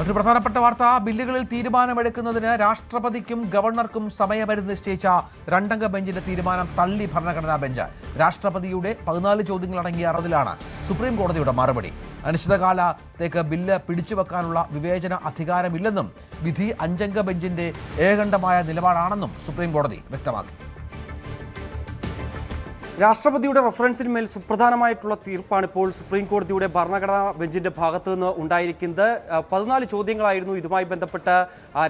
മറ്റൊരു പ്രധാനപ്പെട്ട വാർത്ത, ബില്ലുകളിൽ തീരുമാനമെടുക്കുന്നതിന് രാഷ്ട്രപതിക്കും ഗവർണർക്കും സമയപരിധി നിശ്ചയിച്ച രണ്ടംഗ ബെഞ്ചിന്റെ തീരുമാനം തള്ളി ഭരണഘടനാ ബെഞ്ച്. രാഷ്ട്രപതിയുടെ 14 ചോദ്യങ്ങളടങ്ങിയ അറതിലാണ് സുപ്രീം കോടതിയുടെ മറുപടി. അനിശ്ചിതകാലത്തേക്ക് ബില്ല് പിടിച്ചുവെക്കാനുള്ള വിവേചന അധികാരമില്ലെന്നും വിധി 5 അംഗ ബെഞ്ചിന്റെ ഏകണ്ഠമായ നിലപാടാണെന്നും സുപ്രീം കോടതി വ്യക്തമാക്കി. രാഷ്ട്രപതിയുടെ റഫറൻസിന്മേൽ സുപ്രധാനമായിട്ടുള്ള തീർപ്പാണ് ഇപ്പോൾ സുപ്രീം കോടതിയുടെ ഭരണഘടനാ ബെഞ്ചിന്റെ ഭാഗത്തു നിന്ന് ഉണ്ടായിരിക്കുന്നത്. 14 ചോദ്യങ്ങളായിരുന്നു ഇതുമായി ബന്ധപ്പെട്ട്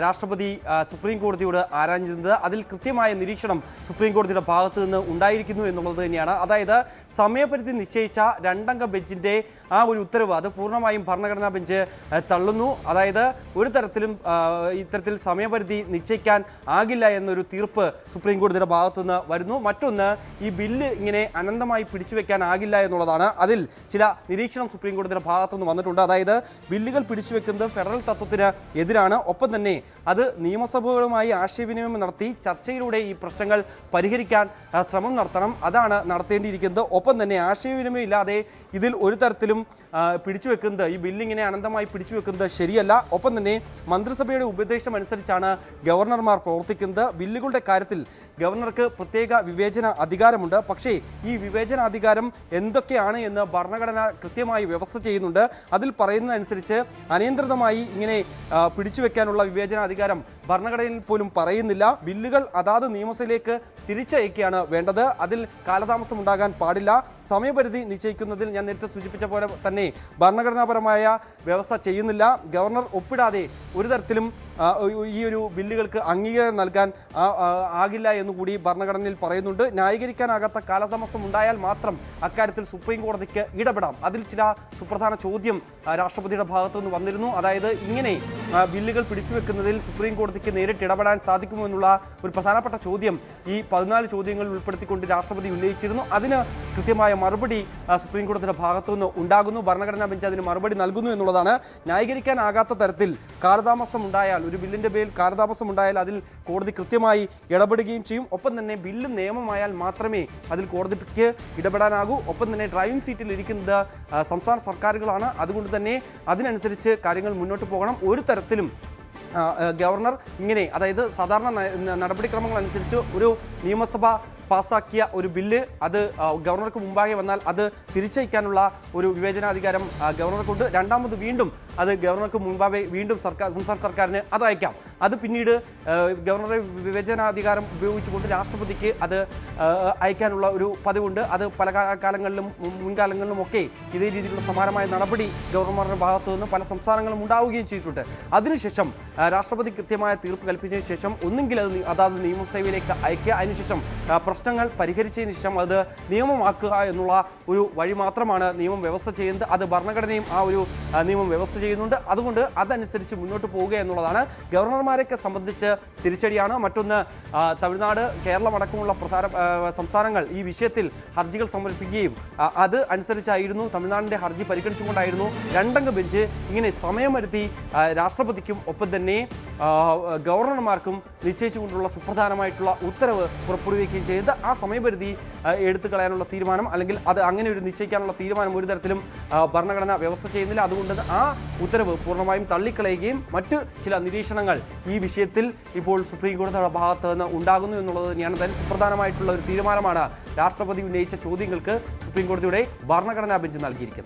രാഷ്ട്രപതി സുപ്രീം കോടതിയോട് ആരാഞ്ഞത്. അതിൽ കൃത്യമായ നിരീക്ഷണം സുപ്രീം കോടതിയുടെ ഭാഗത്തു നിന്ന് ഉണ്ടായിരിക്കുന്നു എന്നുള്ളത് തന്നെയാണ്. അതായത് സമയപരിധി നിശ്ചയിച്ച രണ്ടംഗ ബെഞ്ചിന്റെ ആ ഒരു ഉത്തരവ് അത് പൂർണ്ണമായും ഭരണഘടനാ ബെഞ്ച് തള്ളുന്നു. അതായത് ഒരു തരത്തിലും ഇത്തരത്തിൽ സമയപരിധി നിശ്ചയിക്കാൻ ആകില്ല എന്നൊരു തീർപ്പ് സുപ്രീം കോടതിയുടെ ഭാഗത്തു നിന്ന് വരുന്നു. മറ്റൊന്ന്, ഈ ബില്ല് ഇങ്ങനെ അനന്തമായി പിടിച്ചുവെക്കാൻ ആകില്ല എന്നുള്ളതാണ്. അതിൽ ചില നിരീക്ഷണം സുപ്രീം കോടതിയുടെ ഭാഗത്തുനിന്ന് വന്നിട്ടുണ്ട്. അതായത് ബില്ലുകൾ പിടിച്ചുവെക്കുന്നത് ഫെഡറൽ തത്വത്തിന് എതിരാണ്. ഒപ്പം തന്നെ അത് നിയമസഭകളുമായി ആശയവിനിമയം നടത്തി ചർച്ചയിലൂടെ ഈ പ്രശ്നങ്ങൾ പരിഹരിക്കാൻ ശ്രമം നടത്തണം. അതാണ് നടത്തേണ്ടിയിരിക്കുന്നത്. ഒപ്പം തന്നെ ആശയവിനിമയം ഇല്ലാതെ ഇതിൽ ഒരു തരത്തിലും പിടിച്ചുവെക്കുന്നത്, ഈ ബില്ലിങ്ങനെ അനന്തമായി പിടിച്ചുവെക്കുന്നത് ശരിയല്ല. ഒപ്പം തന്നെ മന്ത്രിസഭയുടെ ഉപദേശം അനുസരിച്ചാണ് ഗവർണർമാർ പ്രവർത്തിക്കുന്നത്. ബില്ലുകളുടെ കാര്യത്തിൽ ഗവർണർക്ക് പ്രത്യേക വിവേചന അധികാരമുണ്ട്. പക്ഷേ ഈ വിവേചന അധികാരം എന്തൊക്കെയാണ് എന്ന് ഭരണഘടന കൃത്യമായി വ്യവസ്ഥ ചെയ്യുന്നുണ്ട്. അതിൽ പറയുന്നതനുസരിച്ച് അനിയന്ത്രിതമായി ഇങ്ങനെ പിടിച്ചുവെക്കാനുള്ള വിവേചന അധികാരം ഭരണഘടനയിൽ പോലും പറയുന്നില്ല. ബില്ലുകൾ അതാത് നിയമസഭയിലേക്ക് തിരിച്ചയക്കുകയാണ് വേണ്ടത്. അതിൽ കാലതാമസം ഉണ്ടാകാൻ പാടില്ല. സമയപരിധി നിശ്ചയിക്കുന്നതിൽ ഞാൻ നേരത്തെ സൂചിപ്പിച്ച പോലെ തന്നെ ഭരണഘടനാപരമായ വ്യവസ്ഥ ചെയ്യുന്നില്ല. ഗവർണർ ഒപ്പിടാതെ ഒരു തരത്തിലും ഈ ഒരു ബില്ലുകൾക്ക് അംഗീകാരം നൽകാൻ ആകില്ല എന്നുകൂടി ഭരണഘടനയിൽ പറയുന്നുണ്ട്. ന്യായീകരിക്കാനാകാത്ത കാലതാമസം ഉണ്ടായാൽ മാത്രം അക്കാര്യത്തിൽ സുപ്രീം കോടതിക്ക് ഇടപെടാം. അതിൽ ചില സുപ്രധാന ചോദ്യം രാഷ്ട്രപതിയുടെ ഭാഗത്തു നിന്ന് വന്നിരുന്നു. അതായത് ഇങ്ങനെ ബില്ലുകൾ പിടിച്ചുവെക്കുന്നതിൽ സുപ്രീം കോടതിക്ക് നേരിട്ട് ഇടപെടാൻ സാധിക്കുമോ എന്നുള്ള ഒരു പ്രധാനപ്പെട്ട ചോദ്യം ഈ 14 ചോദ്യങ്ങൾ ഉൾപ്പെടുത്തിക്കൊണ്ട് രാഷ്ട്രപതി ഉന്നയിച്ചിരുന്നു. അതിന് കൃത്യമായ മറുപടി സുപ്രീം കോടതിയുടെ ഭാഗത്തു നിന്ന് ഉണ്ടാകുന്നു. ഭരണഘടനാ ബെഞ്ച് അതിന് മറുപടി നൽകുന്നു എന്നുള്ളതാണ്. ന്യായീകരിക്കാനാകാത്ത തരത്തിൽ കാലതാമസം ഉണ്ടായാൽ, ഒരു ബില്ലിന്റെ പേരിൽ കാലതാമസം ഉണ്ടായാൽ അതിൽ കോടതി കൃത്യമായി ഇടപെടുകയും ചെയ്യും. ഒപ്പം തന്നെ ബില്ല് നിയമമായാൽ മാത്രമേ അതിൽ കോടതിക്ക് ഇടപെടാനാകൂ. ഒപ്പം തന്നെ ഡ്രൈവിംഗ് സീറ്റിൽ ഇരിക്കുന്നത് സംസ്ഥാന സർക്കാരുകളാണ്. അതുകൊണ്ട് തന്നെ അതിനനുസരിച്ച് കാര്യങ്ങൾ മുന്നോട്ട് പോകണം. ഒരു തരത്തിലും ഗവർണർ ഇങ്ങനെ, അതായത് സാധാരണ നടപടിക്രമങ്ങൾ അനുസരിച്ച് ഒരു നിയമസഭ പാസ്സാക്കിയ ഒരു ബില്ല് അത് ഗവർണർക്ക് മുമ്പാകെ വന്നാൽ അത് തിരിച്ചയക്കാനുള്ള ഒരു വിവേചനാധികാരം ഗവർണർക്കുണ്ട്. രണ്ടാമത് വീണ്ടും അത് ഗവർണർക്ക് മുമ്പാകെ വീണ്ടും സംസ്ഥാന സർക്കാരിന് അത് അയക്കാം. അത് പിന്നീട് ഗവർണറുടെ വിവേചനാധികാരം ഉപയോഗിച്ചുകൊണ്ട് രാഷ്ട്രപതിക്ക് അത് അയക്കാനുള്ള ഒരു പതിവുണ്ട്. അത് പല കാലങ്ങളിലും മുൻകാലങ്ങളിലുമൊക്കെ ഇതേ രീതിയിലുള്ള സമാനമായ നടപടി ഗവർണർമാരുടെ ഭാഗത്തു നിന്ന് പല സംസ്ഥാനങ്ങളും ഉണ്ടാവുകയും ചെയ്തിട്ടുണ്ട്. അതിനുശേഷം രാഷ്ട്രപതി കൃത്യമായ തീർപ്പ് കൽപ്പിച്ചതിന് ശേഷം ഒന്നുകിൽ അതാത് നിയമസഭയിലേക്ക് അയക്കുക, അതിനുശേഷം പ്രശ്നങ്ങൾ പരിഹരിച്ചതിന് ശേഷം അത് നിയമമാക്കുക എന്നുള്ള ഒരു വഴി മാത്രമാണ് നിയമം വ്യവസ്ഥ ചെയ്യുന്നത്. അത് ഭരണഘടനയും ആ ഒരു നിയമം വ്യവസ്ഥ ചെയ്യുന്നുണ്ട്. അതുകൊണ്ട് അതനുസരിച്ച് മുന്നോട്ട് പോവുക എന്നുള്ളതാണ്. ഗവർണർമാരെയൊക്കെ സംബന്ധിച്ച് തിരിച്ചടിയാണ്. മറ്റൊന്ന്, തമിഴ്നാട്, കേരളം അടക്കമുള്ള പ്രധാന സംസ്ഥാനങ്ങൾ ഈ വിഷയത്തിൽ ഹർജികൾ സമർപ്പിക്കുകയും അത് അനുസരിച്ചായിരുന്നു തമിഴ്നാടിൻ്റെ ഹർജി പരിഗണിച്ചുകൊണ്ടായിരുന്നു രണ്ടംഗ ബെഞ്ച് ഇങ്ങനെ സമയമെടുത്തി രാഷ്ട്രപതിക്കും ഒപ്പം തന്നെ ഗവർണർമാർക്കും നിശ്ചയിച്ചുകൊണ്ടുള്ള സുപ്രധാനമായിട്ടുള്ള ഉത്തരവ് പുറപ്പെടുവിക്കുകയും ചെയ്തത്. ആ സമയപരിധി എടുത്തു കളയാനുള്ള തീരുമാനം, അല്ലെങ്കിൽ അത് അങ്ങനെ ഒരു നിശ്ചയിക്കാനുള്ള തീരുമാനം ഒരു തരത്തിലും ഭരണഘടന വ്യവസ്ഥ ചെയ്യുന്നില്ല. അതുകൊണ്ട് ആ ഉത്തരവ് പൂർണ്ണമായും തള്ളിക്കളയുകയും മറ്റ് ചില നിരീക്ഷണങ്ങൾ ഈ വിഷയത്തിൽ ഇപ്പോൾ സുപ്രീം കോടതിയുടെ ഭാഗത്ത് നിന്ന് ഉണ്ടാകുന്നു എന്നുള്ളത് തന്നെയാണ്. തന്നെ സുപ്രധാനമായിട്ടുള്ള ഒരു തീരുമാനമാണ് രാഷ്ട്രപതി ഉന്നയിച്ച ചോദ്യങ്ങൾക്ക് സുപ്രീം കോടതിയുടെ ഭരണഘടനാ ബെഞ്ച് നൽകിയിരിക്കുന്നത്.